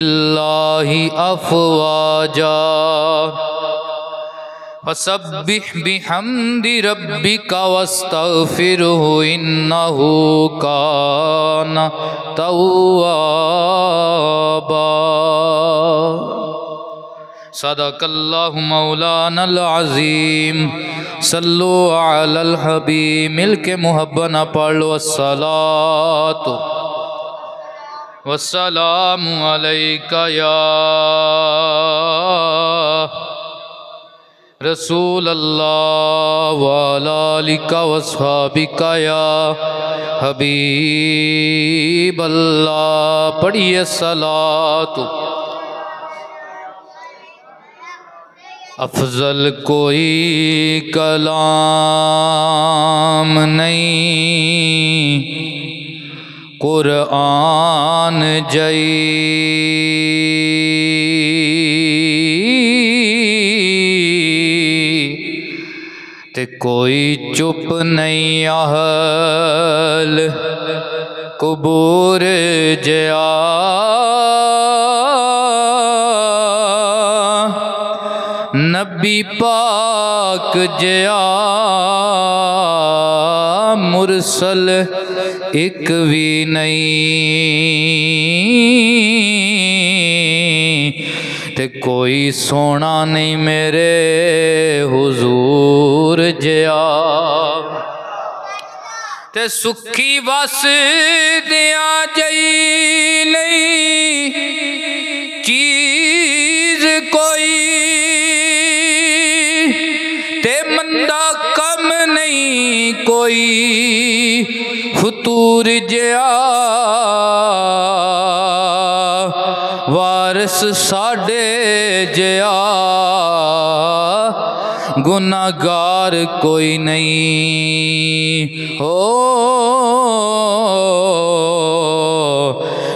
अल्लाहि अफ़वाजा फसब्बिह बिहम्दि रब्बिका वस्तग़फ़िरहु इन्नहु कान तव्वाबा। सदक़ल्लाहु मौलानल अज़ीम। सल्लु अलल हबीब। मिल के मुहब्बत न पढ़ लो। अस्सलातु वस्सलामु अलैका या रसूल अल्लाह व अला आलिका वस्हाबिका या हबीब अल्लाह। पढ़िए सलातु। अफजल कोई कलाम नहीं कुरआन जई। ते कोई चुप नहीं आहल कुबूर जया। नबी पाक जया मुरसल एक भी नहीं। ते कोई सोना नहीं मेरे हुजूर जया। ते सुखी बस दिया जई नहीं चीज कोई। ते मंदा कम नहीं कोई फतूर जया। वारिस साडे जया गुनाहगार कोई नहीं हो।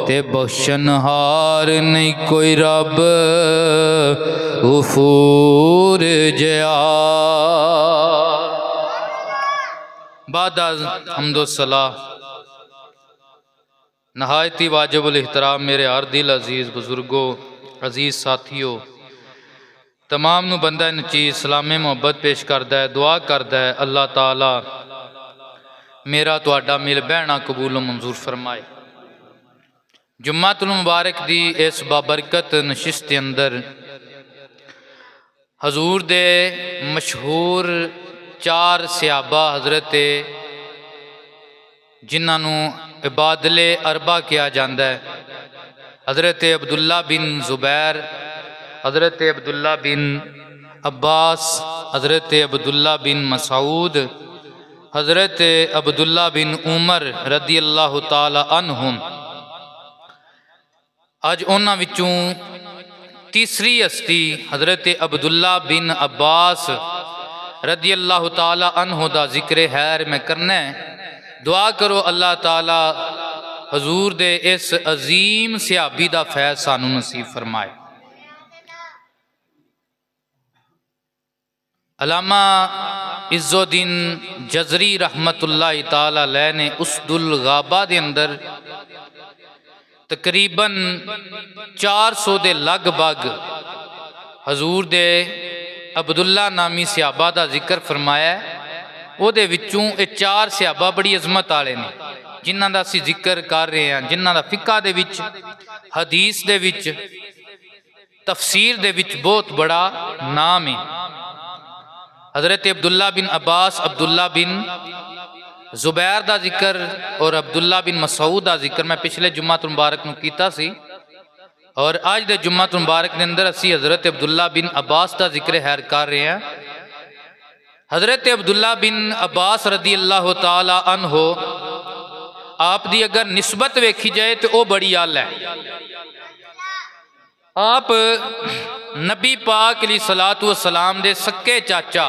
ते बख्शनहार नहीं कोई रब गफूर जया। बाद हम्दो सलाह नहायती वाजिबुल एहतराम मेरे हर दिल अजीज़ बुजुर्गो अजीज़ साथियों तमाम नू बंदा इन चीज़ सलामे मुहब्बत पेश करता है। दुआ करता है अल्लाह ताला मेरा तुहाडा मिल बहना कबूल मंजूर फरमाए। जुम्मतुल मुबारक दी इस बाबरकत नशिस्त के अंदर हजूर दे मशहूर चार सहाबा हजरत जिन्होंने इबादले अरबा किया जाता है। हजरत अब्दुल्ला बिन जुबैर, हजरत अब्दुल्ला बिन अब्बास, हजरत अब्दुल्ला बिन मसूद, हजरत अब्दुल्ला बिन उमर रदी अल्लाह ताला अन्हुम। अज उन्हां विचों तीसरी हस्ती हजरत अब्दुल्ला बिन अब्बास रदी अल्लाह ताला अन्हु दा जिक्र हैर मैं करना है। दुआ करो अल्लाह ताला हजूर दे इस अजीम सहाबी दा फैज़ सानू नसीब फरमाए। अल्लामा इज़्ज़ुद्दीन जज़री रहमतुल्लाह ताला अलैह ने उसदुल गाबा दे अंदर तकरीबन 400 दे लगभग हजूर दे अब्दुल्ला नामी सहाबा का जिक्र फरमाया। उहदे विचों ये चार सहाबा बड़ी अजमत वाले ने जिन्हां दा असीं जिक्र कर रहे हैं, जिन्हां दा फिका दे विच हदीस दे विच तफसीर दे विच बहुत बड़ा नाम है। हजरत अब्दुल्ला बिन अब्बास, अब्दुल्ला बिन जुबैर का जिक्र और अब्दुल्ला बिन मसूद का जिक्र मैं पिछले जुम्मत मुबारक नूं कीता सी और अज दे जुम्मत मुबारक के अंदर असी हजरत अब्दुल्ला बिन अब्बास का जिक्र हैर कर रहे हैं। हजरत अब्दुल्ला बिन अब्बास रदी अल्लाह ताला अन्हो आप दी अगर निस्बत वेखी जाए तो वह बड़ी आल है। आप नबी पाक अलैहिस्सलातु वस्सलाम दे सक्के चाचा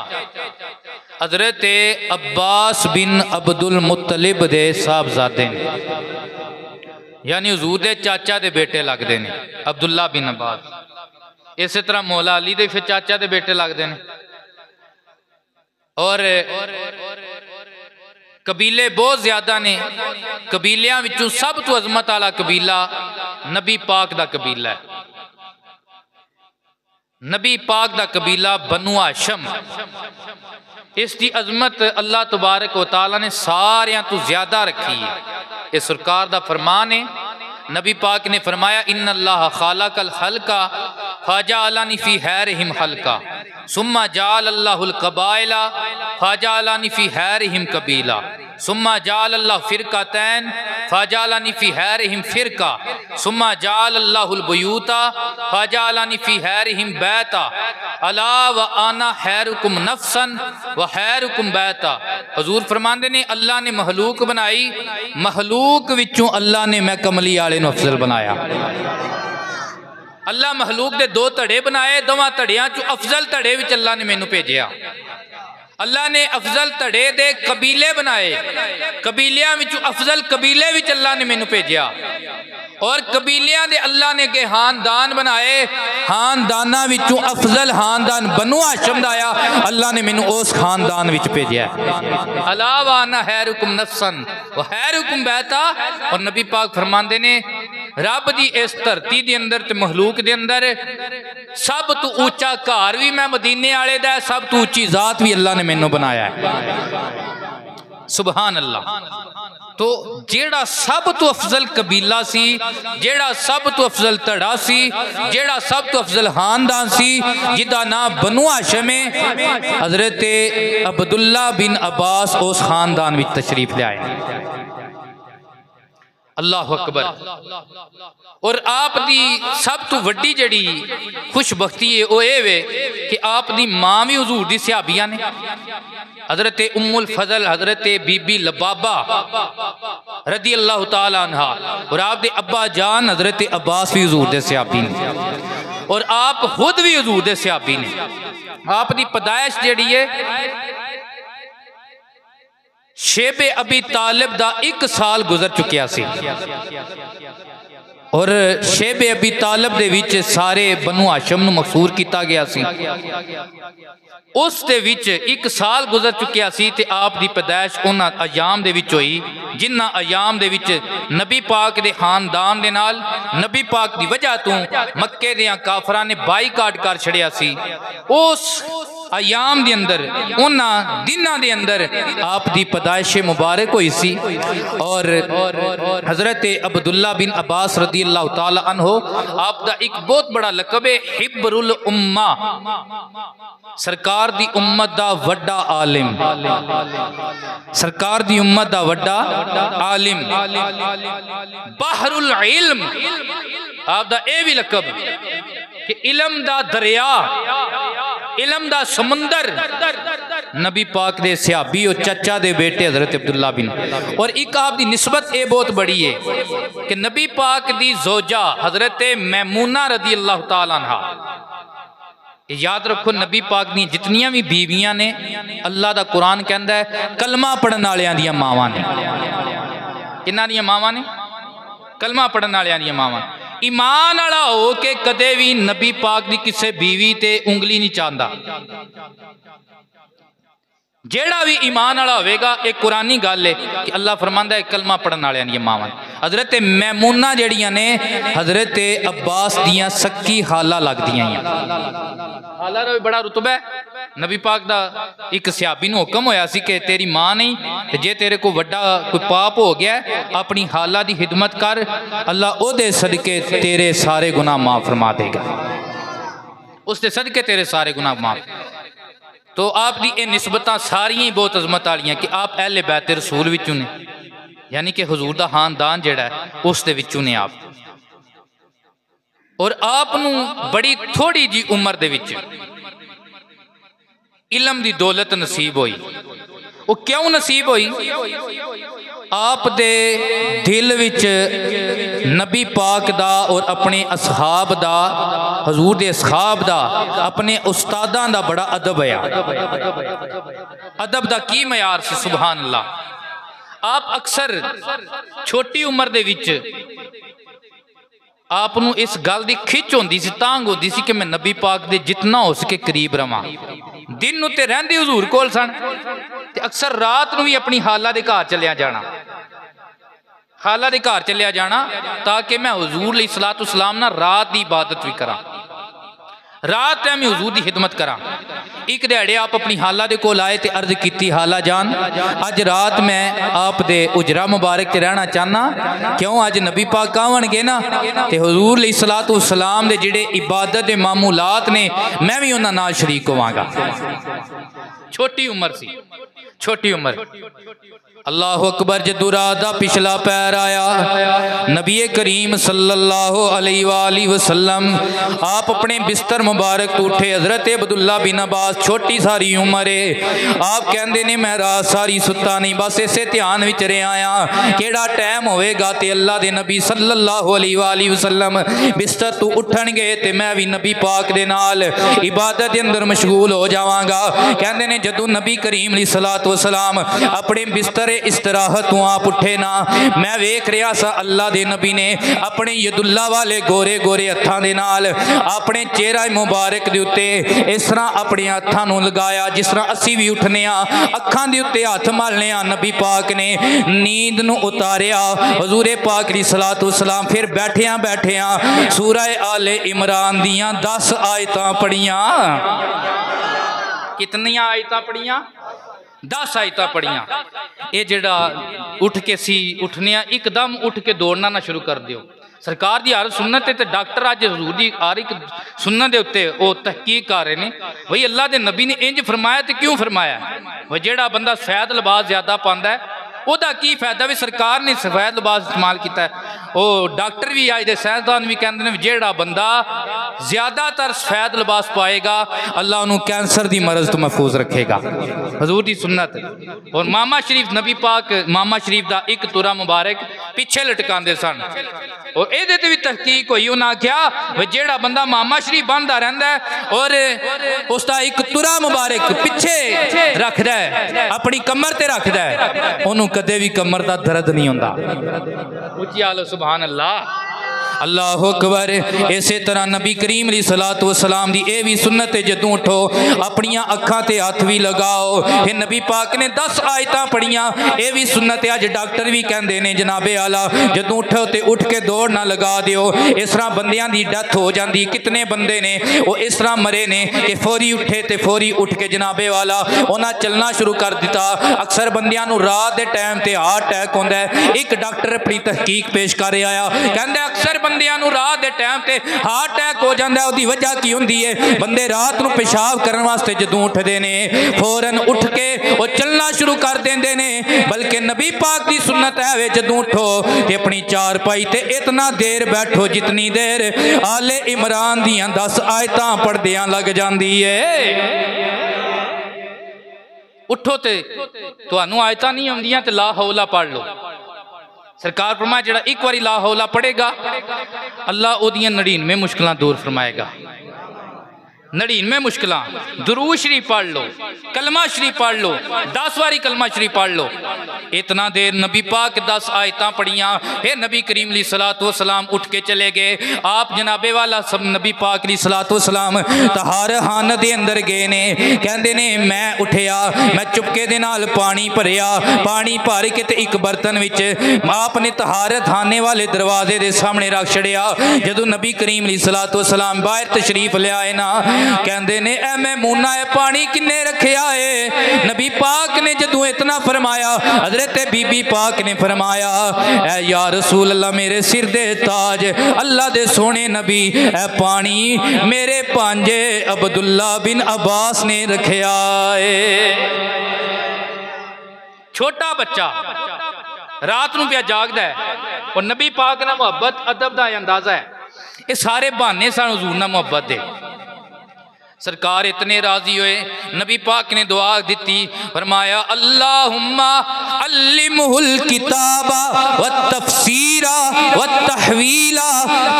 हजरत अब्बास बिन अब्दुल मुत्तलिब दे साहबजादे ने, यानी हुजूर दे चाचा दे बेटे लगते हैं अब्दुल्ला बिन अब्बास। इस तरह मौला अली दे फिर चाचा दे बेटे लगते हैं। और कबीले बहुत ज्यादा ने, कबीलियां विचों सब तो अजमत वाला कबीला नबी पाक दा कबीला है। नबी पाक दा कबीला बनु हाशम, इसकी अजमत अल्लाह तबारक व तआला ने सारियां तो ज्यादा रखी है। ये सरकार दा फरमान है। नबी पाक ने फरमाया इन्नल्लाह खालकल खल्का फजअलनी फी हैरिहिम खल्का सुम्मा जअलल्लाहुल कबाइला फजअलनी फी हैरिहिम कबीला सुम्मा जअलल्लाहु फिरकतैन फजअलनी फी हैरिहिम फिरका सुम्मा जअलल्लाहुल बुयूता फजअलनी फी हैरिहिम बैता अला व आना हैरुकुम नफ्सन व हैरुकुम बैता। हुजूर फरमांदे ने अल्लाह ने महलूक बनाई, महलूक विचों अल्लाह ने मैं कमली वाले नूं अफजल बनाया। अल्लाह महलूक दे दो धड़े बनाए, दोवां धड़ियां चों अफजल धड़े विच अल्लाह ने मैनू भेजिया। अल्लाह ने अफजल धड़े दे कबीले बनाए, कबीलियां विचों अफजल कबीले विच अल्लाह ने मैनू भेजिया। और कबीलियां दे अल्लाह ने के खानदान बनाए, खानदाना विचों अफजल खानदान बनु हाशम दा आया, अल्लाह ने मैनू उस खानदान विच भेजिया। अला वाना हैरुकुम नफ्सन व हैरुकुम बैता। और नबी पाक फरमांदे ने रब दी इस धरती दे अंदर ते महलूक दे अंदर सब तो ऊंचा घर भी मैं मदीने वाले दा, सब तो ऊंची जात भी अल्लाह ने मैनू बनाया है। सुबहान अल्लाह। तो जेड़ा सब तो अफजल कबीला सी, जेड़ा सब तो अफजल धड़ा सी, जेड़ा सब तो अफजल खानदान सी, जिदा नाम बनु हाशम है, हजरत अब्दुल्ला बिन अब्बास उस खानदान में तशरीफ ले आए। अल्लाह अकबर। और आप दी सब तो वड्डी जड़ी खुशबख्ती है वो ये वे कि आप दी मां भी हुजूर दी सहाबिया ने, हजरत उम्मुल फजल हजरत बीबी लबाबा रदी अल्लाह तआला अन्हा। और आप दे अब्बा जान हजरत अब्बास भी हुजूर दे सहाबी ने, और आप खुद भी हुजूर दे सहाबी ने। आप दी पैदाइश जड़ी है शेबे अबी तालिब दा 1 साल गुजर चुकिया सी। और शेबे अबी तालिब दे विच सारे बनु हाशम नूं मकसूर किया गया सी। उस दे विच 1 साल गुजर चुकिया सी ते आप दी पैदाइश उन्हां अयाम दे विच होई जिन्हां अयाम दे विच नबी पाक दे खानदान दे नाल नबी पाक दी वजह तों मक्के दियां काफरां ने बाईकाट कर छड़िया सी। उस अयाम दे अंदर उन्हां दिनां दे अंदर आप दी पैदाइश मुबारक हुई सी। और हजरत अब्दुल्ला बिन अब्बास रदी अल्लाह तआला अन्हो आप दा एक बहुत बड़ा लकब है हिब्रुल उम्मा, सरकार दी उम्मत दा वड्डा आलिम, सरकार दी उम्मत दा वड्डा आलिम, बहरुल इल्म आप दा ए भी लकब कि इल्म दा दरिया, इल्म दा समुंदर। नबी पाक दे सहाबी और चचा दे बेटे हजरत अब्दुल्ला बिन। और एक आप दी निस्बत ये बहुत बड़ी है कि नबी पाक दी जोजा हजरत मैमूना रदी अल्लाह तआला अन्हा। याद रखो नबी पाक दी जितनियां भी बीवियां ने अल्लाह दा कुरान कहंदा है कलमा पढ़न वालियां दियां मावां ने। किन्हां दियां मावां ने? कलमा पढ़न वालियां दियां मावां। ईमान वाला हो के कदे भी नबी पाक दी किसी बीवी ते उंगली नहीं चाहता। जेड़ा भी ईमान वाला होगा एक कुरानी गल है कि अल्लाह फरमांदा है कलमा पढ़न वालियां दियां मावां। हजरत मैमूना जड़ियां ने हजरत अब्बास दियां सक्की खाला लगदियां हैं। खाला दा भी बड़ा रुतबा है। नबी पाक दा एक सहाबी नूं हुक्म होया सी कि तेरी मां नहीं ते जे तेरे को वड्डा कोई पाप हो गया अपनी खाला दी खिदमत कर, अल्लाह ओदे सदके तेरे सारे गुनाह माफ फरमा देगा, उसके सदके तेरे सारे गुनाह माफ। तो आप दी ये निस्बतां सारियां ही बहुत अजमत वालियां कि आप अहले बैत रसूल विचों ने, यानी कि हुजूर दा खानदान जिहड़ा है उस दे विचों ने आप। और आप नूं बड़ी थोड़ी जी उम्र दे विच इल्म दी दौलत नसीब हुई। वो क्यों नसीब हुई? आप दे दिल विच नबी पाक दा और अपने असहाब दा, हजूर दे असहाब दा, अपने उस्तादां दा बड़ा अदब है। अदब दा की मयार सी, सुभान अल्लाह। आप अक्सर छोटी उम्र दे विच आप नूं इस गल दी खिच होंदी सी, तांग होंदी सी कि मैं नबी पाक दे जितना हो सके करीब रवां। दिन उत्ते रहंदे हुजूर कोल सन, ते अक्सर रात नूं भी अपनी खाला दे घर चलिया जाना, खाला दे घर चलिया जाना ताकि मैं हुजूर लई सलातो सलाम ना रात दी इबादत भी करा, रात टाइम हुजूर दी खिदमत करा। एक दिहाड़े आप अपनी हाला दे कोल आए ते अर्ज की, हाला जान अज रात मैं आप दे उजरा मुबारक च रहना चाहना, क्यों अज नबी पाक आवणगे ना ते हुजूर लई सलातो सलाम दे जिहड़े इबादत दे मामूलात ने मैं भी उन्हां नाल शरीक होवांगा। छोटी उम्र सी, छोटी उम्र। अल्लाह अकबर, जदों रात दा पिछला पैर आया, नबी करीम सल्लल्लाहु अलैहि वसल्लम आप अपने बिस्तर मुबारक तो उठे। हजरत अब्दुल्ला बिन अब्बास छोटी सारी उम्र है, आप कहते ने मैं रात सारी सुता नहीं, बस इसे ध्यान विच रहा आया केड़ा टाइम होएगा ते अल्लाह दे नबी सल्लल्लाहु अलैहि वसल्लम बिस्तर तो उठणगे ते मैं भी नबी पाक दे नाल इबादत दे अंदर मशगूल हो जावांगा। कहते ने जदों नबी करीम अलैहिस्सलातु वस्सलाम अपने बिस्तर इस्तराहत तो आप उठे ना, मैं वेख रहा सा अल्लाह दे नबी ने अपने यदुल्ला वाले गोरे गोरे हत्थां दे नाल अपने चेहरा मुबारक दे उत्ते इस तरह अपने हत्थां नूं लगाया जिस तरह असी भी उठने अखां दे उत्ते हथ मलने। नबी पाक ने नींद नूं उतारिया, हजूरे पाक दी सलातो सलाम फिर बैठिया बैठिया सूरह आले इमरान दियां 10 आयतां पढ़ियां। कितनियां आयतां पढ़ियां? 10 आयतां पढ़ियां। ये जड़ा उठ के सी उठने एकदम उठ के दौड़ना ना शुरू कर दियो। सरकार की हर सुन्नत है तो डॉक्टर अज हजूर की हर एक सुन्नत के उत्ते वो तहकीक कर रहे हैं भाई अल्लाह के नबी ने इंज फरमाया तो क्यों फरमाया। भाई जेड़ा बंदा सफेद लिबास ज्यादा पाता है ਉਹਦਾ की फायदा भी सरकार ने सफेद लिबास इस्तेमाल किया। वो डॉक्टर भी अज के साइंसदान भी कहते हैं जेड़ा बंदा ज्यादातर सफेद लिबास पाएगा अल्लाह उन्होंने कैंसर की मरज तो महफूज रखेगा। हजूर की सुन्नत। और मामा शरीफ नबी पाक मामा शरीफ का एक तुरा मुबारक पिछे लटकाते सन और ये भी तहकीक हुई। उन्हें आख्या जेड़ा बंदा मामा शरीफ बनता रहता है और उसका एक तुरा मुबारक पिछे रखता है अपनी कमर ते रखता है उन्होंने कदे भी कमर का दर्द नहीं होता। उच्ची आलो सुभान अल्लाह अल्लाह अकबर। इसे तरह नबी करीम अलैहिस्सलातु वस्सलाम दी ये भी सुन्नत है जदों उठो अपनी अखां ते हथ भी लगाओ। ये नबी पाक ने 10 आयतां पढ़ियां ये भी सुन्नत है। अज डॉक्टर भी कहते हैं जनाबे आला जदों उठो तो उठ के दौड़ ना लगा दियो, इस तरह बंदियां दी डेथ हो जाती। कितने बंदे ने वो इस तरह मरे ने कि फौरी उठे तो फौरी उठ के जनाबे वाला उन्हें चलना शुरू कर दिता। अक्सर बंदियां नूं रात के टाइम ते हार्ट अटैक होंदा है। एक डॉक्टर अपनी तहकीक पेश कर रहा कहंदा अक्सर बंदियां नूं रात के टाइम ते हार्ट अटैक हो जाता है। उसकी वजह की होंदी है बंदे रात नूं पेशाब करने वास्ते जदों उठते ने फौरन उठ के वो चलना शुरू कर देंदे ने। बल्कि नबी पाक की सुन्नत है जदों उठो ते अपनी चारपाई ते इतना देर बैठो जितनी देर आले इमरान दियां 10 आयतां पढ़दियां लग जाती है। उठो ते तुहानू आयतां नहीं आउंदियां ते ला हौला पढ़ लो। सरकार फरमाए जेड़ा एक बारी ला हौला पढ़ेगा अल्लाह ओदियां 99 मुश्किलां दूर फरमाएगा। 99 मुश्किलां। दुरूद शरीफ पढ़ लो, कलमा शरीफ पढ़ लो, 10 बारी कलमा शरीफ पढ़ लो। इतना देर नबी पाक 10 आयतां पढ़ियां फिर नबी करीम अलैहिस्सलातु वस्सलाम उठ के चले गए। आप जनाबे वाला सब नबी पाक अलैहिस्सलातु वस्सलाम तहार खाने दे अंदर गए ने। कहंदे ने मैं उठिया मैं चुपके दे नाल पानी भरिया, पानी भर के ते एक बर्तन विच आपने तहारत खाने वाले दरवाजे दे सामने रख छड़िया। जदों नबी करीम अलैहिस्सलातु वस्सलाम बाहर तशरीफ ले आए ना कहंदे ने ऐ मैमूना है पानी किन्ने रखिया है। नबी पाक ने जदों इतना फरमाया हजरत बीबी पाक ने फरमाया ऐ या रसूल अल्लाह मेरे सिर दे ताज अल्लाह दे सोने नबी ऐ पानी मेरे भांजे अब्दुल्ला बिन अब्बास ने रखिया है। छोटा बच्चा रात नूं पिया जागदा है और नबी पाक ना मुहब्बत अदब दा अंदाजा है। ये सारे बहाने सन हुजूर नाल मुहब्बत दे। सरकार इतने राजी हुए नबी पाक ने दुआ दी फरमाया अल्लाहुम्मा अल्लिमहुल किताबा व तफसीरा व तहवीला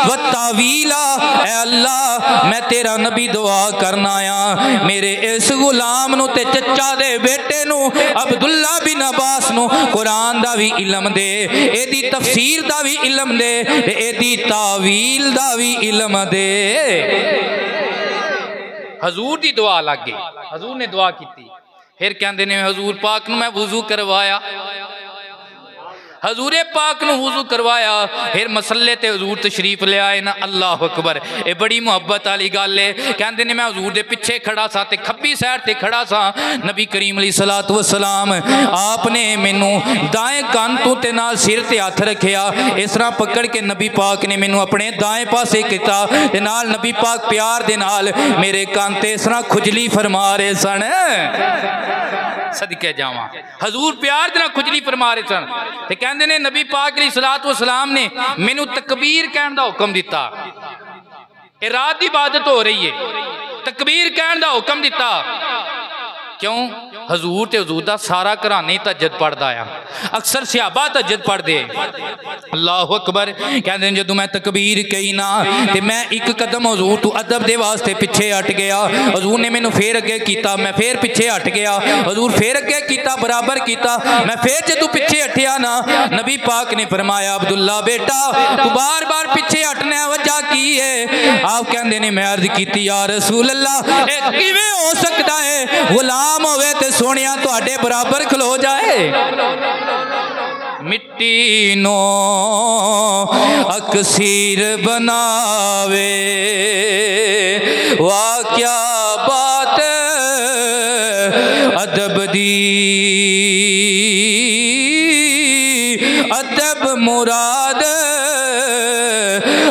व तावीला। ऐ अल्लाह मैं तेरा नबी दुआ करना आ मेरे इस गुलाम नूं ते चचा दे बेटे नूं अब्दुल्ला बिन अब्बास नूं कुरान दा भी इल्म दे, एदी तफसीर दा भी इल्म दे ते एदी तावील दा भी इल्म दे। हजूर की दुआ लग गई। हजूर ने दुआ की फिर कहते ने हजूर पाक नूं मैं वुजू करवाया, हजूरे पाक नूं वुजू करवाया, फिर मसले ते हजूर तशरीफ ले आए ना। अल्लाह अकबर, ये बड़ी मुहब्बत वाली गल है। कहते ने मैं हजूर दे पिछे खड़ा सा ते खब्बी साइड ते खड़ा सा। नबी करीम अलैहिस्सलातु वस्सलाम आपने मैनू दाएं कान तो ते नाल सिर ते हथ रखिया, इस तरह पकड़ के नबी पाक ने मैनू अपने दाएं पासे किता ते नाल नबी पाक प्यार दे नाल मेरे कान ते इस तरह खुजली फरमा रहे सन। सदके जावा, हजूर प्यार दे नाल खुजली फरमा रहे सन। ते कहंदे ने नबी पाक अलैहिस्सलातु वस्सलाम ने मैनू तकबीर कहने का हुक्म दिता। ये रात की इबादत हो रही है, तकबीर कहने का हुक्म दिता। क्यों? हजूर ते हजूर दा सारा घराना ही तहज्जुद पढ़दा आया, अक्सर सहाबा तहज्जुद पढ़दे। अल्लाह अकबर, कहंदे जदों मैं तकबीर कही ना ते मैं एक कदम हजूर तू अदब दे वास्ते पिछे हट गया। हजूर ने मैनू फिर अगे किया, मैं फिर पिछे हट गया। हजूर फिर अगे किया, बराबर किया, मैं फिर जदों पिछे हटिया ना, नबी पाक ने फरमाया अब्दुल्ला बेटा तू बार बार पिछे हटना, वजह की है? आप कहंदे ने मैं अर्ज की या रसूल अल्लाह किवें हो सकता है गुलाम होवे ते सोनिया तुहाडे बराबर खलो जाए? मिट्टी नो अकसीर बनावे, वाह क्या बात अदब दी, अदब मुराद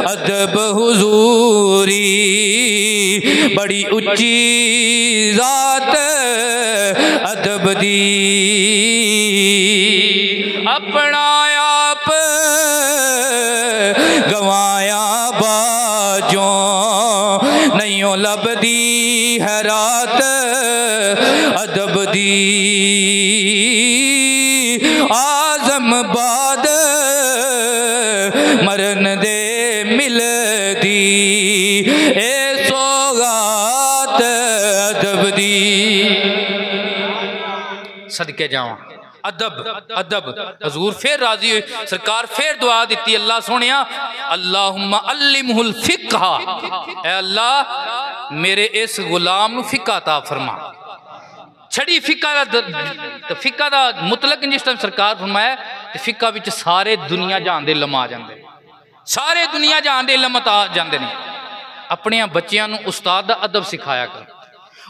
अदब हुजूरी, बड़ी उच्ची जात अदब दी। अपना आप गवाया बाजों नहीं लभदी है रात अदब दी। आजम बाद मरन दे मिलदी ए सौगात अदब दी। सदके जावा, अदब अदब। हजूर फिर राजी हुए, सरकार फिर दुआ दी, अल्लाह सोनिया अल्लाहुम्मा अल्लिमहुल फिक्हा, ऐ अल्लाह मेरे इस गुलाम नूं फिक्का अता फरमा। छड़ी फिक्का दा मुतलक जिस टाइम सरकार फरमाया ते फिक्का विच सारे दुनिया जहान दे इल्म आ जांदे, सारे दुनिया जहान दे इल्म आ जांदे ने। अपने बच्चों नूं उस्ताद दा अदब सिखाया कर।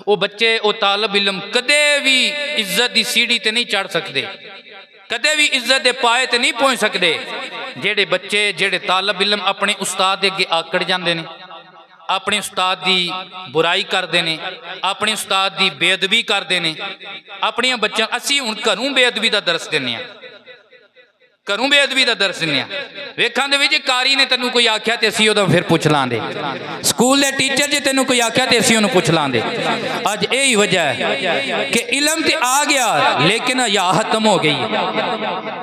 वो बच्चे वो तालब इलम कदे भी इज्जत की सीढ़ी ते नहीं चढ़ सकते, कदे भी इज्जत के पाए ते नहीं पहुँच सकते। जेड़े बच्चे जेड़े तालब इलम अपने उस्ताद के अगे आकड़ जाते हैं, अपने उस्ताद की बुराई करते हैं, अपने उस्ताद की बेअदबी करते हैं। अपने बच्चों असी हुण घरों बेअदबी का दरस देने, घरों बेअदबी का दरस देने। वेखां दे विच कारी ने तेनों कोई आख्या तो असीं उहदा फिर पुछ लांदे, स्कूल के टीचर जे तेनों कोई आख्या तो असीं उहनूं पुछ लांदे। अज यही वजह है कि इलम तो आ गया लेकिन हया खत्म हो गई।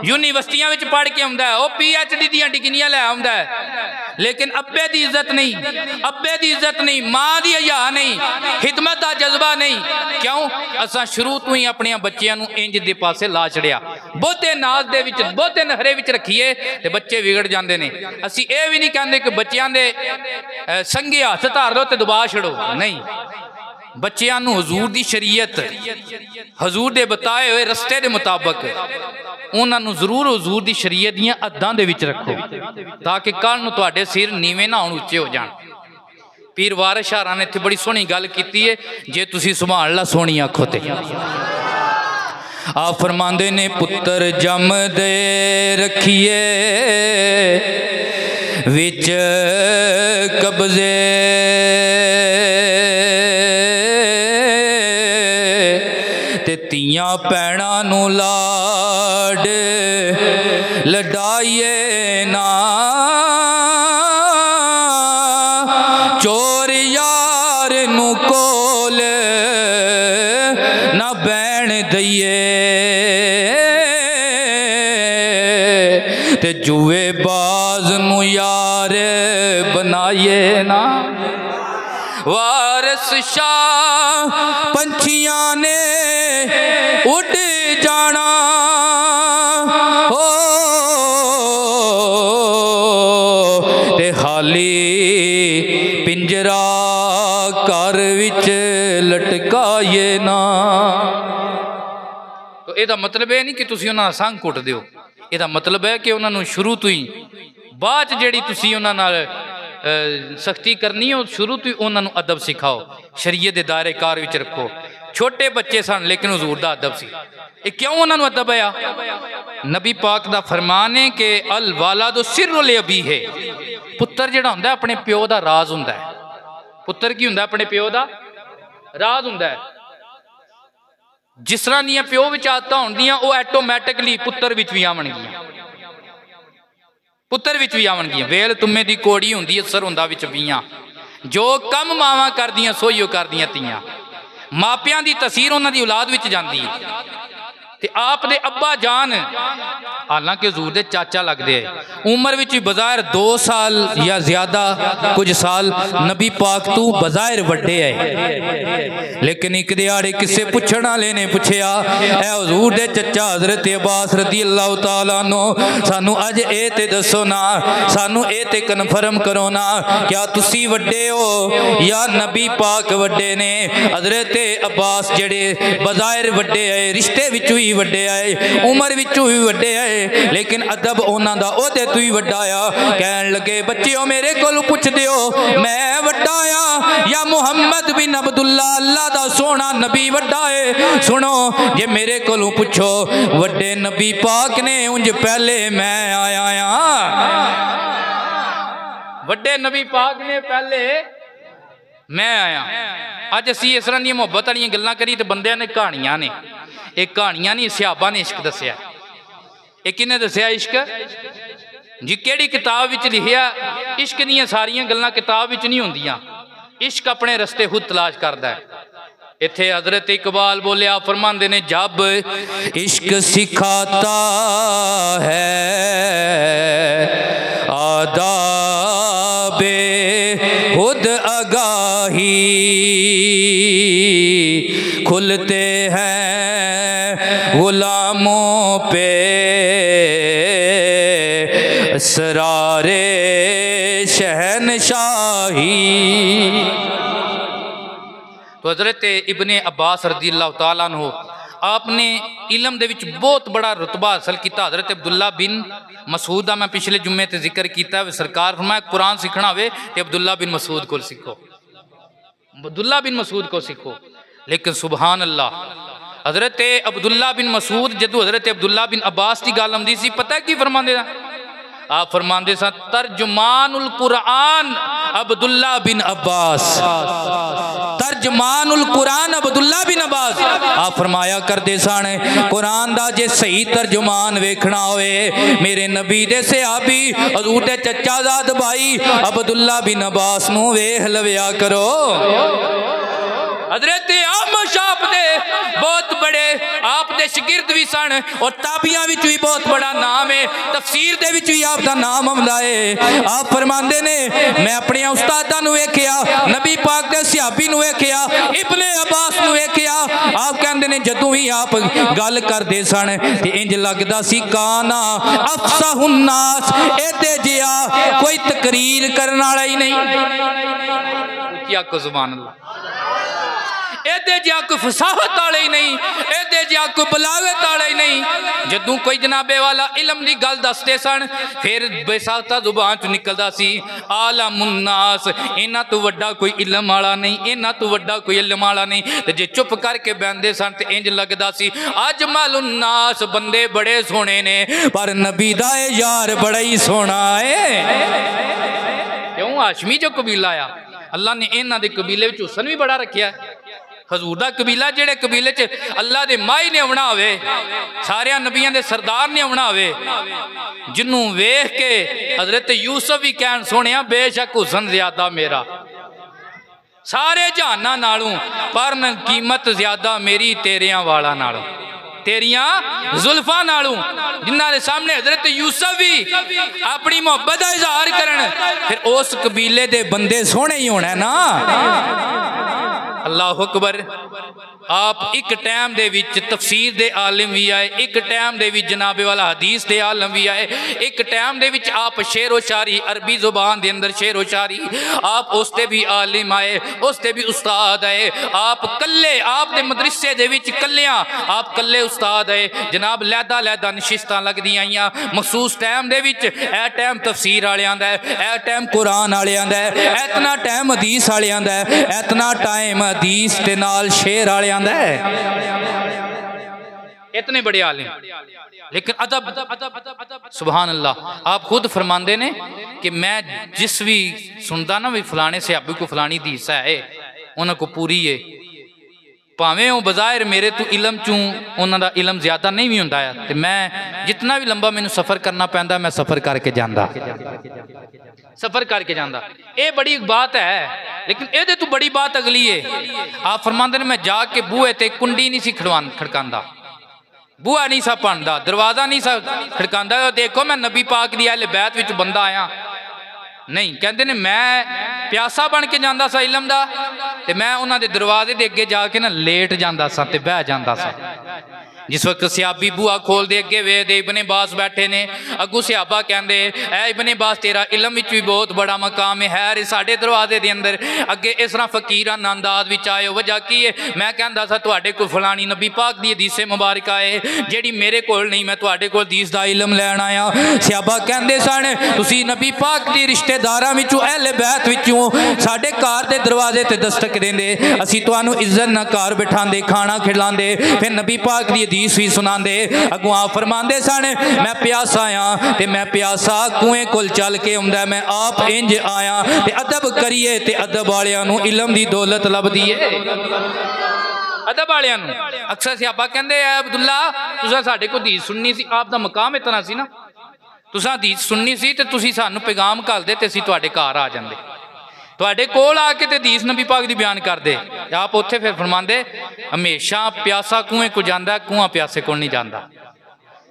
यूनिवर्सिटियां विच पढ़ के आउंदा है, वह PhD दीयां डिग्रियां लै आउंदा है, लेकिन अब्बे की इज्जत नहीं, अब्बे की इज्जत नहीं, माँ की हया नहीं, खिदमत का जज्बा नहीं। क्यों? असां शुरू तो ही अपने बच्चों को इंज दे पासे ला छड़िया। बहुते नाज दे विच बहुते नखरे विच रखीए ते बच्चे बिगड़ जाते हैं। असी ये भी नहीं कहते कि बच्चों के संगे हथ धार लो तो दबा छड़ो, नहीं। बच्चों को हजूर की शरीयत, हजूर के बताए हुए रस्ते के मुताबक उन्होंने जरूर हजूर की शरीयत दीयां हद्दां दे विच रखो, ताकि कल नूं तुहाडे सिर नीवें ना होण उच्चे हो जाण। पीर वारिस शाहरा ने इत्थे बड़ी सोहनी गल कीती है, जे तुसीं सुभान अल्लाह सोहनी आखो ते। आप फरमांदे ने पुत्र जम दे रखिए विच कब्जे, ते तियां भैणां नूं लाड लडाइए ना, चोर यार नूं कोल ना बैण दईए, ते जुए बाज नूं यार बनाइए ना। वारिस शाह पंछियां ने उड़ जाना हो, ते खाली पिंजरा घर विच लटकाइए ना। तो यदा मतलब यह नहीं कि तुसी उन्हां दा संग कुट दिओ, यदा मतलब है कि उन्होंने शुरू तो ही बाद जी तुसी उन्हां नाल सख्ती करनी है, शुरू तो ही उन्होंने अदब सिखाओ, शरीयत के दायरे कार विच रखो। छोटे बच्चे सन लेकिन हजूर दा अदब सी। ये क्यों उन्होंने अदब आया? नबी पाक दा फरमान है कि अल वालादु सिर्रुल अबी है, पुत्र जिहड़ा हुंदा अपने प्यो दा राज हुंदा है। पुत्र की हुंदा अपने प्यो दा राज हुंदा है। जिस तरह दियां प्यो विच आदतां होंदियां वो ऐटोमैटिकली पुत्र विच भी आवणगियां, पुत्र विच भी आवणगियां। वेल तुम्मे दी कोड़ी हुंदी है, असर हुंदा विच बीआं। जो कम मावां करदियां सोईओ करदियां तियां। मापियां दी तसीर उन्हां दी औलाद विच जांदी है। ते आप दे अब्बा जान हालांकि हजूर दे चाचा लगदे है, उम्र विच बज़ाहिर 2 साल या ज्यादा कुछ साल नबी पाक तू बज़ाहिर वड्डे है। लेकिन एक दिहाड़े किसे पुछण वाले ने पुछया, ऐ हजूर दे चचा हजरत अब्बास रज़ी अल्लाह तआला अन्हु, सानू अज ए ते दसो ना, सानू ए ते कन्फर्म करो ना, क्या तुसी वड्डे हो या नबी पाक वड्डे ने? हजरत अब्बास जेड़े बज़ाहिर वड्डे है, रिश्ते विच भी वड्डे आए, उम्र विचों भी वड्डे आए, लेकिन अदब उन्हां दा ओहदे तो ही वड्डा आ। कहन लगे बच्चियों मेरे कोल पुछ दिओ मैं वड्डा आ या मुहम्मद बिन अब्दुल्ला अल्लाह दा सोना नबी वड्डा है? सुनो जे मेरे कोलों पुछो वड्डे नबी पाक ने, उंज पहले मैं आया वड्डे नबी पाक ने पहले मैं आया। अज असी इस तरह दी मुहब्बत वाली गल्लां करी तो बंदियां ने कहानियां ने, एक कहानियां नहीं सहाबा ने इश्क दसिया। एक किने दसिया इश्क जी? केड़ी किताब विच लिखिया? इश्क दियां सारियां गल्लां किताब विच नहीं होंदियां, इश्क अपने रस्ते खुद तलाश करदा है। इत्थे हजरत इकबाल बोले, आप फरमांदे ने, जब इश्क सिखाता है आदाबे खुद आगाही, खुलते हैं गुलामों पे असरारे शहनशाही। तो हजरत इब्ने अब्बास रज़ी अल्लाह तआला अन्हु आपने इलम दे विच बहुत बड़ा रुतबा हासिल किया। हजरत अब्दुल्ला बिन मसूद का मैं पिछले जुम्मे ते जिक्र किया। सरकार फरमाया कुरान सीखना होवे ते अब्दुल्ला बिन मसूद को सीखो, अब्दुल्ला बिन मसूद को सीखो। लेकिन सुबहान अल्लाह, हजरत अब्दुल्ला बिन मसूद जदों हजरत अब्दुल्ला बिन अब्बास की गल आउंदी सी, पता की फरमांदे? आप फरमांदे सन तर्जुमानुल कुरान अब्दुल्ला बिन अब्बास, तर्जुमानुल कुरान अब्दुल्ला बिन अब्बास। आप फरमाया करदे सन कुरान दा जे सही तर्जुमान वेखना होए मेरे नबी दे सहाबी हजूर दे चचा ज़ाद भाई अब्दुल्ला बिन अब्बास नूं वेख लविया करो। हजरत अहमद शाह दे बहुत बड़े आप दे शागिर्द भी सन और ताबियां विच भी बहुत बड़ा नाम है, तफसीर दे विच भी आप दा नाम आउंदा है। आप फरमांदे ने मैं अपने उस्तादां नूं वेखिया, नबी पाक दे सहाबी नूं वेखिया, इब्ने अब्बास नूं वेखिया। आप कहंदे ने जदों ही आप गल करदे सन ते इंज लगदा सी काना अफसाहुन नास, एते जिया कोई तकरीर करन वाला ही नहीं। क्या को सुभान अल्लाह, एदे जिहा कोई फसाहत वाले ही नहीं, एदे जिहा कोई बलागत वाले ही नहीं। जदों कोई जनाबे वाला इलम की गल दसते सन फिर बेसाख्ता जुबान चो निकलदा सी आलमुन्नास, इन्हां तो वड्डा कोई इलम वाला नहीं, इन्हां तो वड्डा कोई इलम वाला नहीं। ते जे चुप करके बहंदे सन ते इंज लगदा सी अजमलुन्नास, बंदे बड़े सोहणे ने पर नबी दा यार बड़ा ही सोहना है। क्यों? हाशमी जो कबीला आ, अल्लाह ने इन्हां दे कबीले विच हुसन भी बड़ा रखिया। हजूर दा कबीला जेड़े कबीले च अल्लाह दे माई ने आउणा होवे, सारे नबियां दे सरदार ने आउणा होवे, जिन्नू वेख के हजरत यूसुफ भी कहन सोहणिया बेशक हुसन ज्यादा मेरा सारे जहाना नालों, पर कीमत ज्यादा मेरी तेरियां वाला नालों, तेरियां जुल्फा नालों। जिन्हां दे सामने हजरत यूसुफ भी अपनी मोहब्बत का इजहार करन, फिर उस कबीले दे बंदे सोहणे ही होना ना। अल्लाह अकबर। आप एक टाइम दे विच तफसीर दे आलिम भी आए, एक टाइम दे विच जनाबे वाला हदीस दे आलिम भी आए, एक टाइम दे विच आप शेरो शायरी अरबी जुबान दे अंदर शेरो शायरी आप उसते भी आलिम आए, उसते भी उस्ताद आए। आप कल्ले आप दे मदरसे दे विच कल्लियां आप कल्ले उस्ताद आए। जनाब लैदा लैदा नशिस्तां लगदियां आईयां मखसूस टाइम दे विच। ए टाइम तफसीर वालियां दा है, ए टाइम कुरान वालियां दा है, इतना टाइम हदीस वालियां दा है, इतना टाइम हदीस दे नाल शेर वालियां दा है। इतने बड़े आलिम लेकिन अदब सुभान अल्लाह। आप खुद फरमाते ने कि मैं जिस भी सुनता ना भी फलाने सहाबी को फलानी हदीस है उन्होंने को पूरी है, भावें वो बज़ाहिर मेरे तो इलम चूँ उन्हों का इलम ज्यादा नहीं भी होंदा है, तो मैं जितना भी लंबा मैनू सफ़र करना पैंदा मैं सफ़र करके जांदा, सफ़र करके जांदा। ये बड़ी बात है। लेकिन ये तो बड़ी बात अगली है। आप फरमाते ने मैं जाके बूहे ते कुंडी नहीं सी खड़कांदा, बूहा नहीं सा भनदा, दरवाजा नहीं सा खड़कांदा, देखो मैं नबी पाक दी अहले बैत विच बंदा आया नहीं। कहते ने मैं प्यासा बन के जाता सा इलम दा, ते मैं उन्होंने दरवाजे दे अगे जाके ना लेट जाता सा ते बह जाता सा। जिस वक्त सियाबी बुआ खोल दे अगे वेखदे इब्ने बास बैठे ने, अगू सियाबा कहते ऐ इब्ने बास तेरा इलम विच भी बहुत बड़ा मकाम है, साढ़े दरवाजे दे अंदर अगे इस तरह फकीराना अंदाज विच आए हो, वजह की है? मैं कहता सा तुहाडे कोल फलानी नबी पाक दी हदीस मुबारक है जेड़ी मेरे कोल नहीं, मैं तुहाडे कोल हदीस दा इलम लैण आया। सियाबा कहते सन तुसी नबी पाक दी रिश्तेदारां विचों अहले बैत विचों साडे घर दे दरवाजे ते दस्तक देंदे, असीं तुहानूं इज्जत नाल घर बिठांदे, खाना खिलांदे, फिर नबी पाक दी हदीस भी सुनांदे। अगों आप फरमांदे सन मैं प्यासा आया ते मैं प्यासा कुएं कोल चल के आउंदा, मैं आप इंज आया ते अदब करिए ते अदब वालियां नूं इलम दी दौलत लभदी है। अदब वालियां नूं अक्सर सियाबा कहंदे ऐ अब्दुल्ला तुसां साडे कोल हदीस सुननी सी, आप दा मकाम इतना सी ना, तुसां हदीस सुननी सी ते तुसीं सानूं पैगाम घल्लदे ते असीं तुहाडे घर आ जांदे, तुहाडे कोल आके ते हदीस नबी पाक दी बयान करदे। आप उत्थे फिर फरमांदे हमेशा प्यासा कुएं को जांदा है, कुआं प्यासे कोल नहीं जांदा,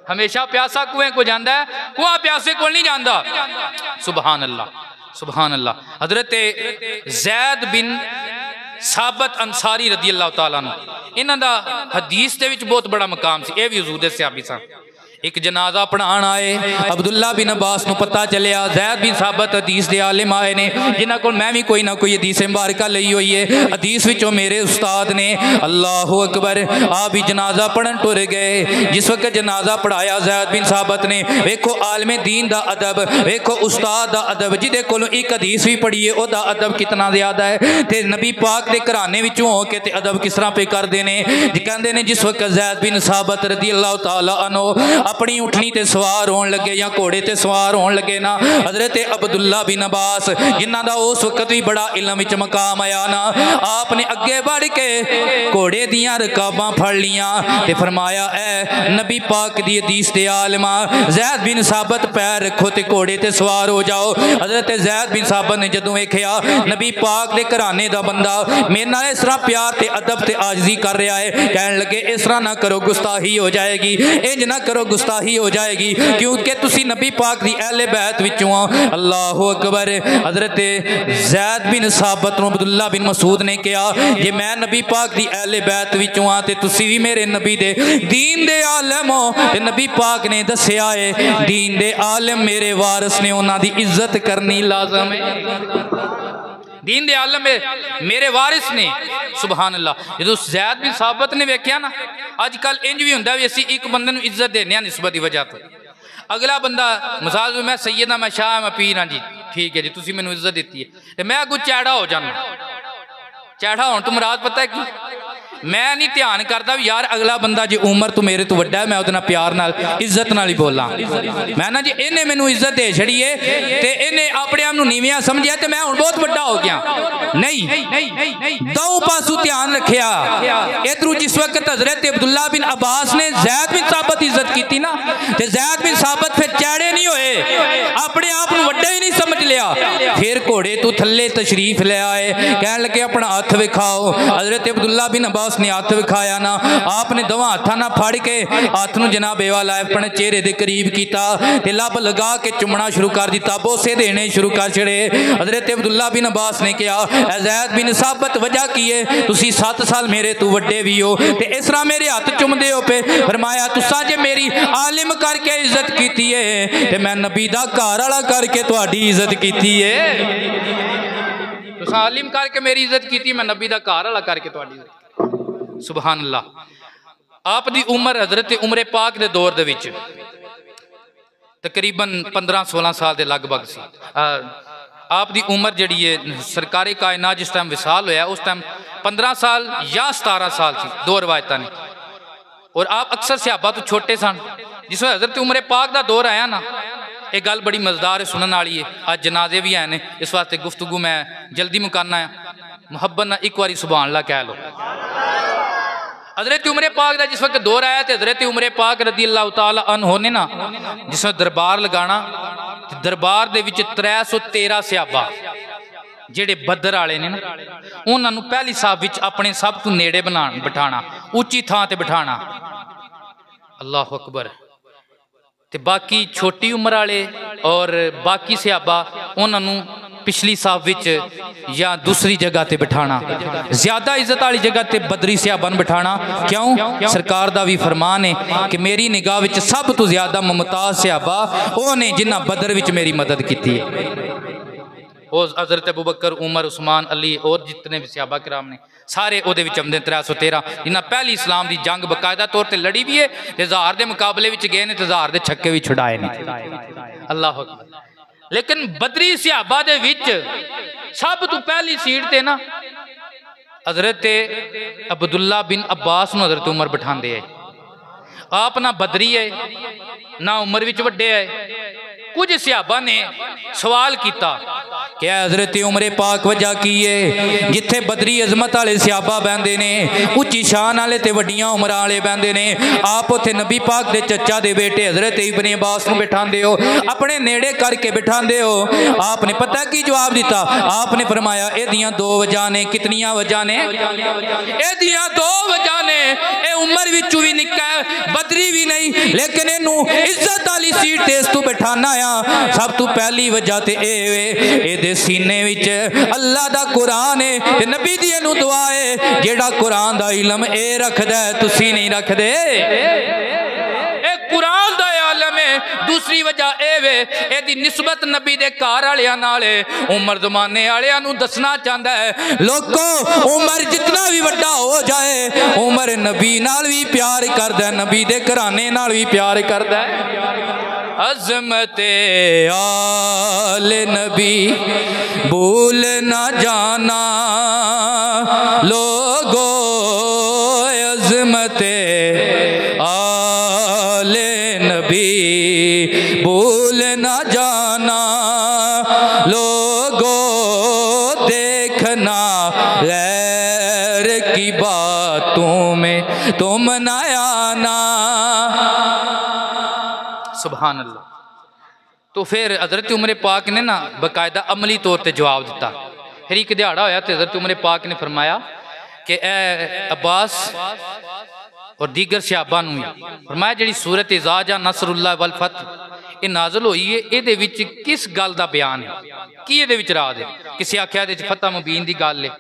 हमेशा प्यासा कुएं को जांदा है, कुआं प्यासे कोल नहीं जांदा। सुभान अल्लाह सुभान अल्लाह। हजरत ज़ैद बिन साबत अंसारी रदी अल्लाह तआला अन्हु इन्हां दा हदीस दे विच बहुत बड़ा मकाम सी, ये भी हुजूर दे सहाबी सन। एक जनाजा पढ़ाण आए, अब्दुल्ला बिन अब्बास नूं पता चलिया ज़ैद बिन साबत हदीस दे आलिम आए ने, जिन्हां कोल मैं भी कोई ना कोई हदीस मुबारक लई हुई है, हदीस विचों मेरे उस्ताद ने। अल्लाह अकबर। आप भी जनाजा पढ़न टुर गए। जिस वक्त जनाजा पढ़ाया ज़ैद बिन साबत ने, वेखो आलमे दीन दा अदब, वेखो उस्ताद दा अदब, जिहदे कोलों एक हदीस भी पढ़ीए ओहदा अदब कितना ज़्यादा है, ते नबी पाक दे घराने विचों हो के ते अदब किस तरह पे करदे ने। कहंदे ने जिस वक्त ज़ैद बिन साबत रदी अल्लाह तआला अन्हु अपनी उठनी ते सवार होने लगे या घोड़े ते सवार होने लगे ना, हजरत अब्दुल्ला बिन अब्बास जिन्हां दा उस वक्त भी बड़ा इलम विच मकाम आया ना, आपने अगे बढ़ के घोड़े दियां रकाबां फड़ लियां ते फरमाया ऐ नबी पाक दी हदीस दे आलिमा ज़ैद बिन साबत पैर रखो ते घोड़े ते सवार हो जाओ। हजरत ज़ैद बिन साबत ने जदों वेखिया नबी पाक दे घराने दा बंदा मेरे नाल इस तरह प्यार ते अदब ते आजिज़ी कर रहा है, कहन लगे इस तरह ना करो गुस्ताही हो जाएगी, इंज ना करो गुस्ताही हो जाएगी, क्योंकि तुसी नबी पाक दी अहले बैत विचों। अल्लाह अकबर। हजरत ज़ैद बिन साबत नूं अब्दुल्ला बिन मसूद ने कहा जे मैं नबी पाक दी अहले बैत विचों आ ते तुसी भी मेरे नबी दे दीन दे आलम हो, ते नबी पाक ने दस्सिया है दीन दे आलम मेरे वारिस ने, उन्हां दी इज्जत करनी लाजम है। दीन दे आलम मेरे वारिस ने। सुभान अल्लाह। जो ज़ैद बिन साबत ने वेख्या ना, अजकल इंज भी हुंदा भी असीं एक बंदे नूं इज्जत देने आ निस्बत दी वजह तो, अगला बंदा मिसाल मैं सैयद मैं शाह मैं पीर हाँ जी, ठीक है जी तुसीं मैनूं इज्जत दित्ती है, ते मैं अगों चैड़ा हो जाना। चैड़ा होने तो मुराद पता है कि मैं नहीं ध्यान करता भी यार अगला बंदा जो उम्र तो मेरे तो वड्डा है, मैं उहदे नाल प्यार नाल इज्जत नाल ही बोला, मैं ना जी इन्हें मैनू इज्जत दे छड़ी है ते इन्हें अपने आप नूं नीवियां समझिया ते मैं हुण बहुत वड्डा हो गया। नहीं, दो पासू ध्यान रखिया। इधरों जिस वक्त हजरत अब्दुल्ला बिन अब्बास ने ज़ैद बिन साबत इज्जत की ना, ते ज़ैद बिन साबत फिर चैड़े नहीं होए, अपने आप नूं वड्डा ही नहीं समझ लिया, फिर घोड़े तो थल्ले तशरीफ ले आए, कहन लगे अपना हथ विखाओ। हजरत अब्दुल्ला बिन अब्बास अब्बास ने हथ विखाया ना, आपने दोवां हत्थां नाल फड़ के हथ नूं जनाबे वाला अपने चेहरे दे करीब कीता ते लब लगा के चुमना शुरू कर दिता, बोसे देने शुरू कर छड़े। हजरत अब्दुल्ला बिन अब्बास ने कहा, ऐ ज़ैद बिन साबित वजह की है, तुसी 7 साल मेरे तू वड्डे भी हो ते इस तरह मेरे हाथ चुमदे हो पे। फरमाया तुसा जे मेरी आलिम करके इज्जत कीती है ते मैं नबी दा घर वाला करके तुहाडी इज्जत कीती है। तुसा आलिम करके मेरी इज्जत की, मैं नबी दा घर वाला करके तुहाडी इज्जत। सुभान अल्लाह। आप दी उम्र हजरत उमरे पाक दे दौर दे विच तकरीबन 15-16 साल के लगभग सी। आप दी उम्र जिहड़ी है सरकारी कायनात जिस टाइम विसाल होया उस टाइम 15 साल या 17 साल थी, दो रवायत ने। और आप अक्सर सहाबा तो छोटे सन। जिस हजरत उमरे पाक का दौर आया ना, एक गल बड़ी मज़ेदार है, सुनने वाली है। अज जनाजे भी हैं, इस वास्ते गुफ्तगू मैं जल्दी मुकाना है। मुहब्बत ना एक बारी सुभान अल्लाह कह लो। हजरत उमरे पाक का जिस वक्त दौर आया तो हजरत उमरे पाक रदी अल्लाह तआला अन्हु ने ना जिसमें दरबार लगाना, दरबार दे विच 313 सहाबा जेड़े बदर वाले ने ना, उन्होंने पहली साहब विच अपने सब तो नेड़े बिठाना, उच्ची थां ते बिठाना। अल्लाह अकबर। ते बाकी छोटी उम्र वाले और बाकी सहाबा उन्होंने पिछली साहब विच या दूसरी जगह ते बिठाना, ज्यादा इज्जत वाली जगह ते बदरी सहाबा बिठाना। क्यों? सरकार दा भी फरमान है कि मेरी निगाह विच सब तो ज्यादा मुमताज सहाबा वो ने जिन्हां बदर विच मेरी मदद की है। और हजरत अबू बकर, उमर, उस्मान, अली और जितने भी सहाबा किराम ने सारे वो आमदे 313 जिन्हें पहली इस्लाम की जंग बाकायदा तौर पर लड़ी भी है, हजार के मुकाबले गए ने, हजार के छक्के भी छुड़ाए ने। अल्लाह अकबर। लेकिन बदरी सहाबा दे विच सब तो पहली सीट ते ना हजरत अब्दुल्ला बिन अब्बास नूं हजरत उमर बिठांदे है। आप ना बदरी है ना उम्र विच वड्डे है। कुछ सहाबा ने सवाल किया कि हजरत उमरे पाक वजह की है जिथे बदरी अजमत वाले सहाबा बहते ने, उच्ची शान वाले ते वड्डियां उम्र वाले बहते ने, आप उथे नबी पाक दे चचा दे बेटे हजरत इब्ने अब्बास नूं बिठांदे हो, अपने नेड़े करके बिठांदे हो। आपने पता की जवाब दिता? आपने फरमाया एदियां 2 वजह ने। कितनियां वजह ने? एदियां 2 वजह ने। ए उम्र विचों भी निक्का है, बदरी भी नहीं, लेकिन इनू इज्जत वाली सीट ते इस तू बिठाना आ। सब तो पहली वजह ते ए सीने विच अल्लाह दा कुरान है ते नबी दी इनू दुआ है जेड़ा कुरान दा इल्म ए रखदा है तुसी नहीं रखदे। ए कुरान दा आलम है। दूसरी वजह ए वे एदी निस्बत नबी दे घर वालियां नाल है। उमर जमाने वालियां नू दसना चाहता है लोगो उमर जितना भी वड्डा हो जाए उमर नबी नाल भी प्यार करदा है, नबी दे घराने नाल भी प्यार करदा है। अज़मते आल नबी भूल न जाना लोगो, अज़मते आल नबी भूल न जाना लोगो, देखना गैर की बातों में तुम न आना। सुभान अल्लाह। तो फिर हजरत उमर पाक ने ना बाकायदा अमली तौर पर जवाब दिता। फिर एक दिहाड़ा होया तो हजरत उमर पाक ने फरमाया कि ए अब्बास और दीगर सहाबा नूं फरमाया जिहड़ी सूरत इज़ा नसरुल्लाह वल फतह ये नाज़िल होई है, इहदे विच किस गल दा बयान है, की इहदे विच राज है? किसी आख्या इहदे च फतह मुबीन दी गल है,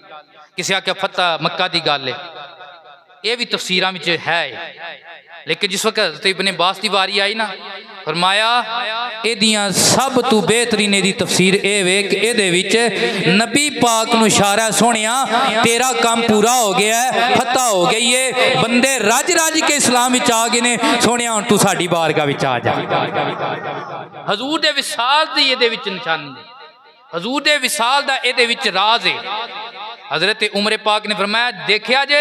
किसी आख्या फतह मक्का दी गल है। ये भी तफसीरां विच है। लेकिन जिस वक्त हज़रत इब्ने अब्बास की वारी आई ना फरमाया एदियां सब तो बेहतरीन एदी तफसीर ए वे कि एदे विच नबी पाक नूं इशारा सोहणिया तेरा काम पूरा हो गया है, फतह हो गई है, बंदे रज रज के इस्लाम विच आ गए ने, सोहणिया हुण तू साडी बारगाह विच आ जा। हजूर दे विसाल दी एदे विच निशानी है, हजूर दे विसाल दा एदे विच राज है। हजरत उमर पाक ने फरमाया देखिया जे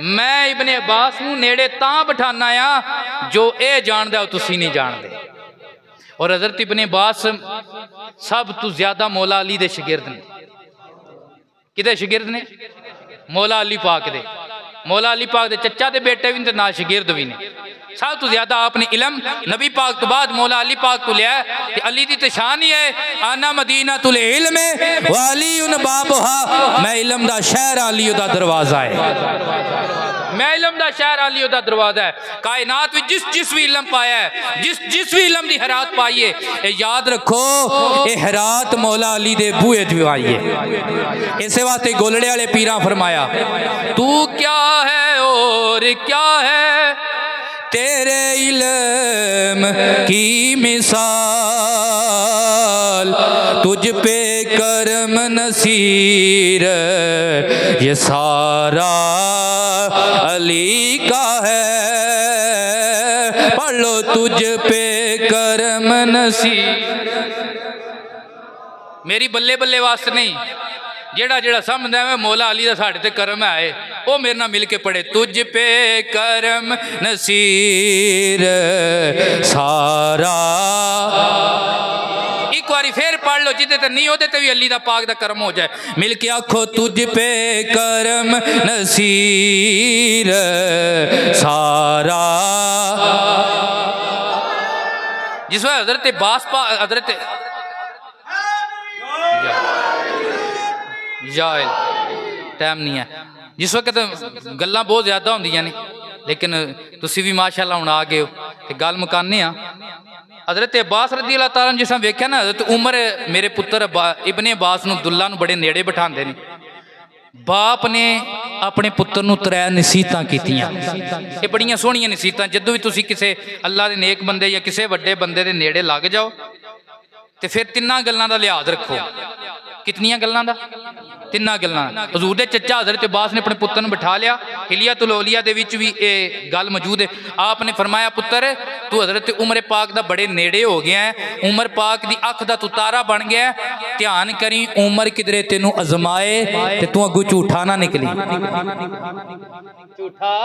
मैं इब्ने अब्बास नूं नेड़े तां बिठाना आ जो ए जानदा तुसी नहीं जानदे। और हजरत इब्ने अब्बास सब तो ज्यादा मौला अली दे शागिर्द ने। किदे शागिर्द ने? मौला अली पाक दे। मौला अली पाक दे चचा दे बेटे भी नाल शागिर्द भी ने। सब तो ज्यादा आपने इलम नबी पाक तो बाद मौला अली पाक तो लिया कि अली दी तो शान ही है आना मदीना तुल इल्म व अली उन बाबहा, मैं इलम दा शहर अली दा दरवाजा है। मैं इलम दा शहर आली दा दरवाजा है। कायनात में जिस भी इलम पाया है, जिस भी इलम दी हरात पाई है, याद रखो ये हरात मौला अली दे बूहे च आई है। इस वास्ते गोलड़े वाले पीरा फरमाया, तू क्या है और क्या है तेरे इल्म की मिसाल, तुझ पे करम नसीर ये सारा अली का है। पढ़ लो, तुझ पे करम नसीर। मेरी बल्ले बल्ले वास्ते नहीं, जेड़ा जेड़ा समझदा है मौला अली दा साढ़े ते करम है, वो मेरे नाल मिल के पढ़े, तुझ पे करम नसीर सारा। एक बारी फिर पढ़ लो, जिदे ते नहीं होते ते भी अली दा पाक दा करम हो जाए। मिल के आखो, तुझ पे करम नसीर सारा। जिस वक्त हजरत बास हजरत टाइम नहीं है, जिस वक्त गल्लां बहुत ज्यादा होंदियां ने, लेकिन तुसी भी माशाअल्लाह हुण आ गए हो ते गल मुकाने आ। हजरत अब्बास रज़ी अल्लाह तआला जिस वेख्या ना, हजरत उमर मेरे पुत्र इब्ने अब्बास नूं दुल्ला नूं बड़े नेड़े बिठांदे ने। बाप ने अपने पुत्र नूं 3 नसीहतां कीतियां, ये बड़ियां सोहणियां नसीहतां। जदों भी तुसी किसे अल्लाह दे नेक बंदे या किसे वड्डे बंदे दे नेड़े लग जाओ ते फिर 3 गल्लां दा लिहाज रखो। कितनियां गल्लां दा? 3 गल्लां। हजूर दे चचा हजरत अब्बास ने अपने पुत्र नूं बिठा लिया। हिलियतुल औलिया दे विच भी ये गल मौजूद है। आपने फरमाया, पुत्र तू हजरत उमर पाक दा बड़े नेड़े हो गया है, उमर पाक दी अख दा तू तारा बन गया है। ध्यान करी, उमर किधरे तेनू अजमाए ते तू अगू झूठा ना निकली। झूठा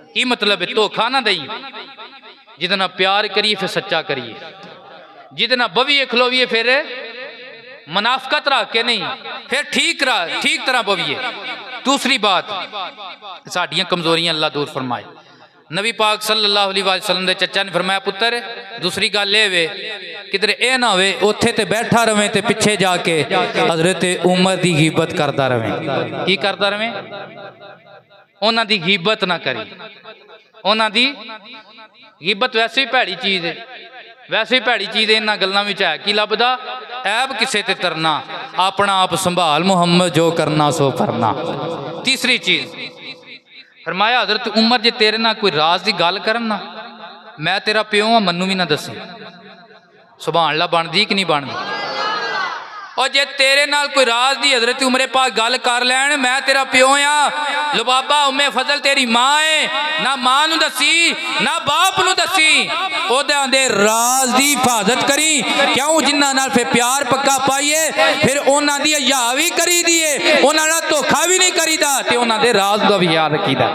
की मतलब है? धोखा ना दई। जिदे नाल प्यार करिए फिर सच्चा करिए, जिदे नाल बवीए खलोवीए फिर मुनाफकत रख के नहीं, फिर ठीक तरह बवीए। दूसरी बात, साडियां कमजोरियां अल्लाह दूर फरमाए। नबी पाक सल्लल्लाहु अलैहि वसल्लम दे चचा ने फरमाया, पुत्र दूसरी गल ये वे किधरे ए ना होवे उत्थे ते बैठा रवे ते पिछे जाके हजरत उमर दी गिबत करता रवे। की करता रवे? उन्हां दी गिबत ना करी। उन्हां दी गिबत वैसे ही भैड़ी चीज है, वैसे ही भैड़ी चीज इन्हां गल्लां विच है। की लभदा? ऐब किसे ते तरना, अपना आप संभाल मुहम्मद जो करना सो करना। तीसरी चीज फरमाया, हजरत उमर जे तेरे नाल कोई राज की गल करन ना, मैं तेरा प्यो हाँ, मन्नू भी ना दसी। सुभान अल्लाह बनदी कि नहीं बनदी? और जे तेरे नाल कोई राज दी हजरत उमरे पाक गल कर लैन, मैं तेरा प्यो हाँ, लुबाबा उम्मे फजल तेरी मां है, ना मां नू दसी ना बाप नू दसी। ओदे दे राज दी हिफाजत करी। क्यों? जिन्हां नाल फिर प्यार पक्का पाइए, फिर उन्हां दी हया भी करी दिए, उन्हां नाल धोखा भी नहीं करीदा ते उन्हां दे राज दा भी याद रखीदा।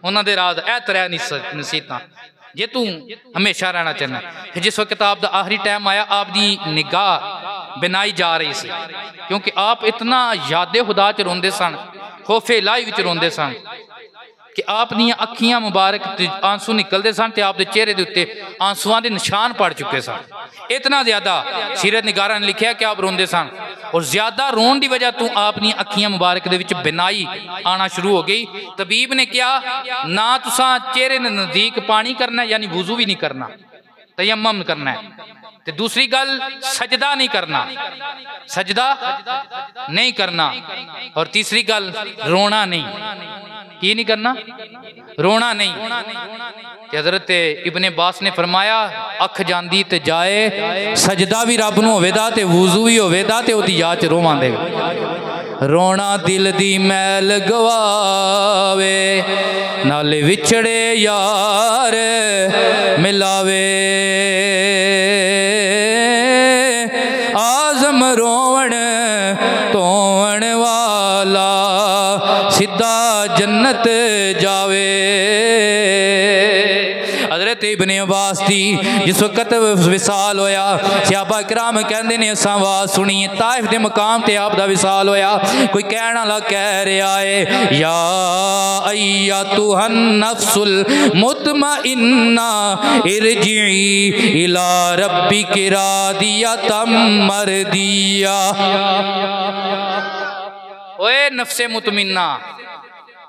उन्हां दे राज ए 3 नसीहतां जे तू हमेशा रहना चाहना। जिस वक्त किताब का आखिरी टाइम आया, आपकी निगाह बिनाई जा रही सी, क्योंकि आप इतना यादे खुदा च रोंदे सन, खौफे इलाही विच रोंदे सन कि आप दी अखियां मुबारक आंसू निकलते सन ते आपके चेहरे के उत्ते आंसुआं के निशान पड़ चुके सन। इतना ज्यादा सीरत निगारा ने लिखा कि आप रोंदे सन, और ज्यादा रोन की वजह तो अपनी अखियां मुबारक दे विच बिनाई आना शुरू हो गई। तबीब ने कहा, ना तुसा चेहरे ने नजदीक पानी करना है, यानी वुजू भी नहीं करना, तयम्मुम करना है। ते दूसरी गल, सजदा नहीं करना, सजदा नहीं करना। और तीसरी गल, रोना नहीं। की नहीं करना? रोना नहीं। हजरत इब्ने अब्बास ने फरमाया, अख जांदी ते जाए, सजदा भी रब नूं होवे दा ते वुजू भी होवे दा ते ओदी याद च रोवांदे। रोना दिल दी मैल गवावे, नाले विछड़े यार मिलावे। आजम रोवण तोवण वाला, सीधा जन्नत जावे। हजरत इब्ने अब्बास दी जिस वक्त विसाल होया, सहाबा किराम कहंदे ने असां आवाज़ सुनी, ताइफ दे मकाम ते आप दा विसाल होया। कोई कहण वाला कह रहा है, या अय्यतुहन नफ्सुल मुतमइन्ना इरजिई इला रब्बिकी रादियतम मरदिया। ओए नफ्से मुतमिन्ना,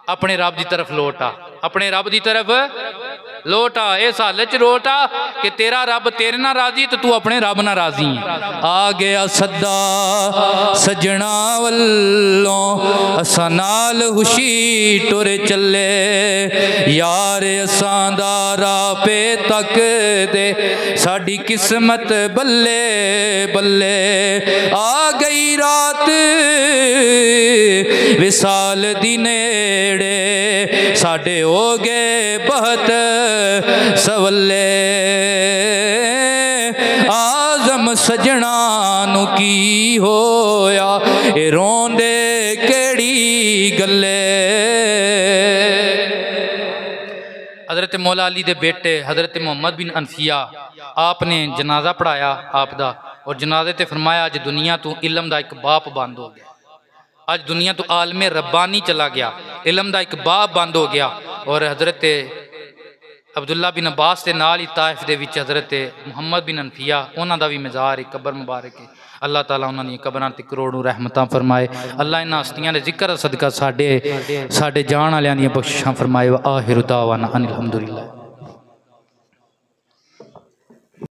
अपने रब की तरफ लौट आ, अपने रब की तरफ लौट आ। इस हाल च लौट आ कि तेरा रब तेरे ना राजी तो तू अपने रब ना राजी है। आ गया सदा सजना वल्लों असां नाल खुशी टुर चले, यार असां दा राह पे तक दे साडी किस्मत बल्ले बल्ले। आ गई रात विसाल दी नेड़े, साडे हो गए बहुत सवले। आजम सजना नू की होया, ए रोंदे केड़ी गल्ले। हज़रत मौला अली दे बेटे हज़रत मोहम्मद बिन अनफिया आपने जनाजा पढ़ाया आपदा, और जनाजे ते फरमाया अज दुनिया तो इलम दा एक बाप बंद हो गया, अज दुनिया तो आलमे रब्बानी चला गया, इलम दा एक बाप बंद हो गया। और हज़रत अब्दुल्ला बिन अब्बास के नाल ही ताइफ दे विच हज़रत मुहम्मद बिन अनफिया उन्हां दा भी मज़ार एक कबर मुबारक है। अल्लाह ताला उन्हां दी कबरां ते करोड़ों रहमतां फरमाए। अल्लाह इन्हां हस्तियां दे जिक्र सदका साडे जान वालियां दी बख्शिशां फरमाए। व आखिरु दावाना अनिल हम्दुलिल्लाह।